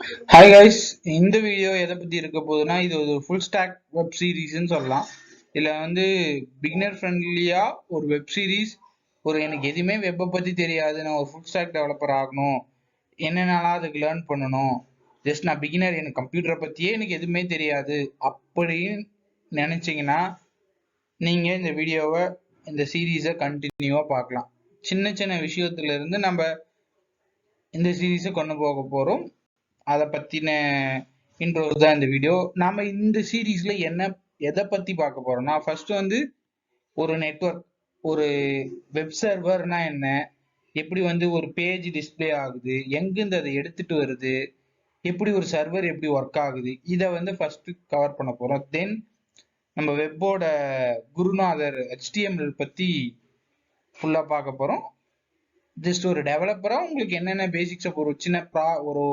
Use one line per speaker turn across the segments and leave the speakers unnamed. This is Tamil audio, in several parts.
ஹாய் கைஸ், இந்த வீடியோ எதை பத்தி இருக்க போகுதுன்னா இது ஒரு ஃபுல் ஸ்டாக் வெப் சீரிஸ்ன்னு சொல்லலாம். இதுல பிகினர் ஃப்ரெண்ட்லியா ஒரு வெப் சீரிஸ். எனக்கு எதுவுமே வெப்பை பத்தி தெரியாது, நான் ஒரு ஃபுல் ஸ்டாக் டெவலப்பர் ஆகணும், என்னென்னலாம் அதுக்கு லேர்ன் பண்ணணும், ஜஸ்ட் நான் பிகினர், எனக்கு கம்ப்யூட்டரை பத்தியே எனக்கு எதுவுமே தெரியாது அப்படின்னு நினைச்சீங்கன்னா நீங்க இந்த வீடியோவை, இந்த சீரீஸை கண்டினியூவா பார்க்கலாம். சின்ன சின்ன விஷயத்துல இருந்து நம்ம இந்த சீரீஸை கொண்டு போக போறோம். அதை பத்தின இன்ட்ரோ தான் இந்த வீடியோ. நாம இந்த சீரீஸ்ல எதை பத்தி பார்க்க போறோம்னா, ஃபர்ஸ்ட் ஒரு நெட்வொர்க், ஒரு வெப் சர்வர்னா என்ன, எப்படி ஒரு பேஜ் டிஸ்பிளே ஆகுது, எங்கிருந்து அதை எடுத்துட்டு வருது, எப்படி ஒரு சர்வர் எப்படி ஒர்க் ஆகுது, இதை ஃபர்ஸ்ட் கவர் பண்ண போறோம். தென் நம்ம வெப்போட குருநாதர் HTML பத்தி ஃபுல்லா பார்க்க போறோம். ஜஸ்ட் ஒரு டெவலப்பரா உங்களுக்கு என்னென்ன பேசிக்ஸ் ஒரு சின்ன ஒரு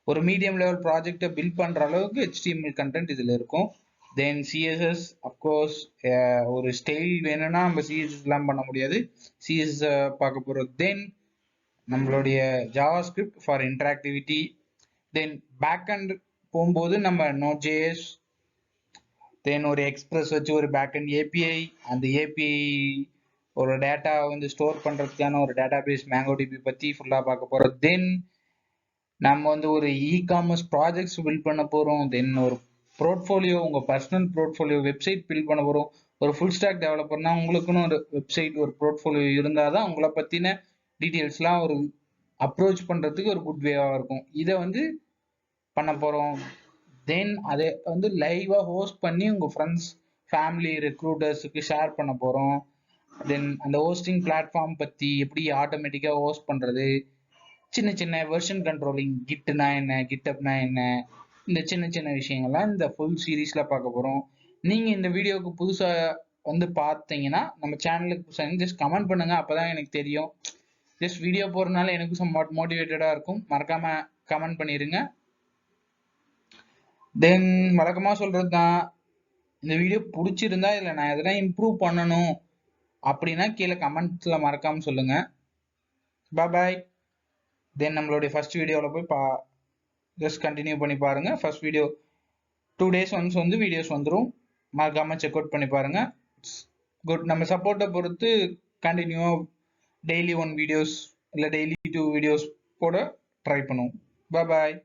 ஒரு மீடியம் லெவல் ப்ராஜெக்டை பில்ட் பண்ற அளவுக்கு HTML கண்டென்ட் இதுல இருக்கும். தென் CSS, அப்கோர்ஸ் ஒரு ஸ்டைல் வேணும்னா நம்ம CSS எல்லாம் பண்ண முடியாது, CSS பார்க்க போறோம். தென் நம்மளுடைய JavaScript ஃபார் இன்டராக்டிவிட்டி. தென் பேக்அண்ட் போகும்போது நம்ம Node.js, தென் ஒரு எக்ஸ்பிரஸ் வச்சு ஒரு பேக்அண்ட் API, அந்த API ஒரு டேட்டா ஸ்டோர் பண்றதுக்கான ஒரு டேட்டாபேஸ் MongoDB பத்தி ஃபுல்லா பார்க்க போறோம். தென் நம்ம ஒரு இ-காமர்ஸ் ப்ராஜெக்ட்ஸ் பில்ட் பண்ண போறோம். தென் ஒரு போர்ட்ஃபோலியோ, உங்க பர்சனல் போர்ட்ஃபோலியோ வெப்சைட் பில்ட் பண்ண போறோம். ஒரு ஃபுல் ஸ்டாக் டெவலப்பர்னா உங்களுக்குன்னு ஒரு வெப்சைட், ஒரு போர்ட்ஃபோலியோ இருந்தாதான் உங்களை பத்தின டீட்டெயில்ஸ்லாம் ஒரு அப்ரோச் பண்றதுக்கு ஒரு குட் வேவா இருக்கும். இதை பண்ண போறோம். தென் அதை லைவா ஹோஸ்ட் பண்ணி உங்க ஃப்ரெண்ட்ஸ், ஃபேமிலி, ரெக்ரூட்டர்ஸுக்கு ஷேர் பண்ண போறோம். தென் அந்த ஹோஸ்டிங் பிளாட்ஃபார்ம் பத்தி எப்படி ஆட்டோமேட்டிக்கா ஹோஸ்ட் பண்றது, சின்ன சின்ன வெர்ஷன் கண்ட்ரோலிங், கிட்னா என்ன, கிட்டப்னா என்ன, இந்த சின்ன சின்ன விஷயங்கள்லாம் இந்த ஃபுல் சீரீஸ்ல பார்க்க போறோம். நீங்க இந்த வீடியோவுக்கு புதுசா பார்த்தீங்கன்னா நம்ம சேனலுக்கு புதுசா ஜஸ்ட் கமெண்ட் பண்ணுங்க, அப்பதான் எனக்கு தெரியும். ஜஸ்ட் வீடியோ போறதுனால எனக்கு சம்வாட் மோட்டிவேட்டடா இருக்கும். மறக்காம கமெண்ட் பண்ணிருங்க. தென் வழக்கமா சொல்றதுதான், இந்த வீடியோ பிடிச்சிருந்தா இல்லை நான் எதனா இம்ப்ரூவ் பண்ணணும் அப்படின்னா கீழே கமெண்ட்ஸ்ல மறக்காம சொல்லுங்க. பாய். தென் நம்மளுடைய ஃபர்ஸ்ட் வீடியோவில் போய் ஜஸ்ட் கண்டினியூ பண்ணி பாருங்க. First video 2 days once videos வந்துடும், மறக்காம செக் அவுட் பண்ணி பாருங்க. குட். நம்ம சப்போர்ட்டை பொறுத்து கண்டினியூவா டெய்லி 1 வீடியோஸ் இல்லை டெய்லி 2 வீடியோஸ் போட ட்ரை பண்ணுவோம். பாய்.